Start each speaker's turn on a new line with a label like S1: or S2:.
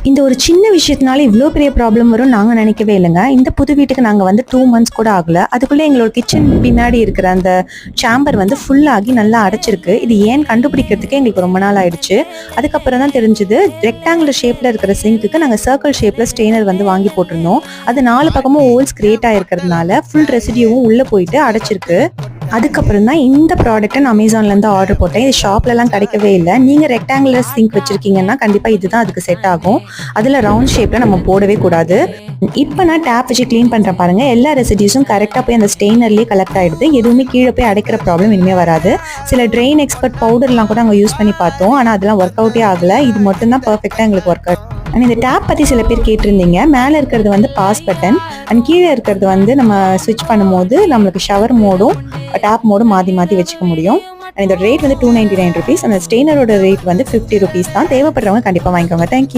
S1: இந்த ஒரு சின்ன விஷயத்தினால இவ்வளோ பெரிய ப்ராப்ளம் வரும் நாங்கள் நினைக்கவே இல்லைங்க. இந்த புது வீட்டுக்கு நாங்கள் வந்து 2 months கூட ஆகல. அதுக்குள்ளே எங்களோட கிச்சன் பின்னாடி இருக்கிற அந்த சேம்பர் வந்து ஃபுல்லாகி நல்லா அடைச்சிருக்கு. இது ஏன் கண்டுபிடிக்கிறதுக்கு எங்களுக்கு ரொம்ப நாள் ஆயிடுச்சு. அதுக்கப்புறம் தான் தெரிஞ்சது, ரெக்டாங்குலர் ஷேப்ல இருக்கிற சிங்க்குக்கு நாங்கள் சர்க்கிள் ஷேப்ல ஸ்டெய்னர் வந்து வாங்கி போட்டிருந்தோம். அது 4 பக்கமும் ஹோல்ஸ் கிரியேட் ஆயிருக்கிறதுனால ஃபுல் ரெசிடியூவும் உள்ள போயிட்டு அடைச்சிருக்கு. அதுக்கப்புறம் தான் இந்த ப்ராடக்ட்டை நான் அமேசான்லேருந்து ஆர்டர் போட்டேன். இது ஷாப்லலாம் கிடைக்கவே இல்லை. நீங்கள் ரெக்டாங்குலர் சிங்க் வச்சுருக்கீங்கன்னா கண்டிப்பாக இதுதான் அதுக்கு செட் ஆகும். அதில் ரவுண்ட் ஷேப்பில் நம்ம போடவே கூடாது. இப்போ நான் டேப் வச்சு க்ளீன் பண்ணுறேன் பாருங்கள். எல்லா ரெசிடியூஸும் கரெக்டாக போய் அந்த ஸ்டெய்னர்லேயே கலெக்ட் ஆகிடுது. எதுவுமே கீழே போய் அடைக்கிற ப்ராப்ளம் இனிமேல் வராது. சில ட்ரெயின் எக்ஸ்பர்ட் பவுடர்லாம் கூட அங்கே யூஸ் பண்ணி பார்த்தோம். ஆனால் அதெல்லாம் ஒர்க் அவுட்டே ஆகலை. இது மட்டும்தான் பர்ஃபெக்டாக எங்களுக்கு ஒர்க் அவுட். அண்ட் இந்த டேப் பற்றி சில பேர் கேட்டிருந்தீங்க. மேலே இருக்கிறது வந்து பாஸ் பட்டன் அண்ட் கீழே இருக்கிறது வந்து நம்ம ஸ்விட்ச் பண்ணும்போது நம்மளுக்கு ஷவர் மோடும் டேப் மோடும் மாற்றி மாற்றி வச்சுக்க முடியும். அண்ட் இதோட ரேட் வந்து 299 rupees. அந்த ஸ்டெய்னரோட ரேட் வந்து 50 rupees தான். தேவைப்படுறவங்க கண்டிப்பாக வாங்கிக்கோங்க. தேங்க்யூ.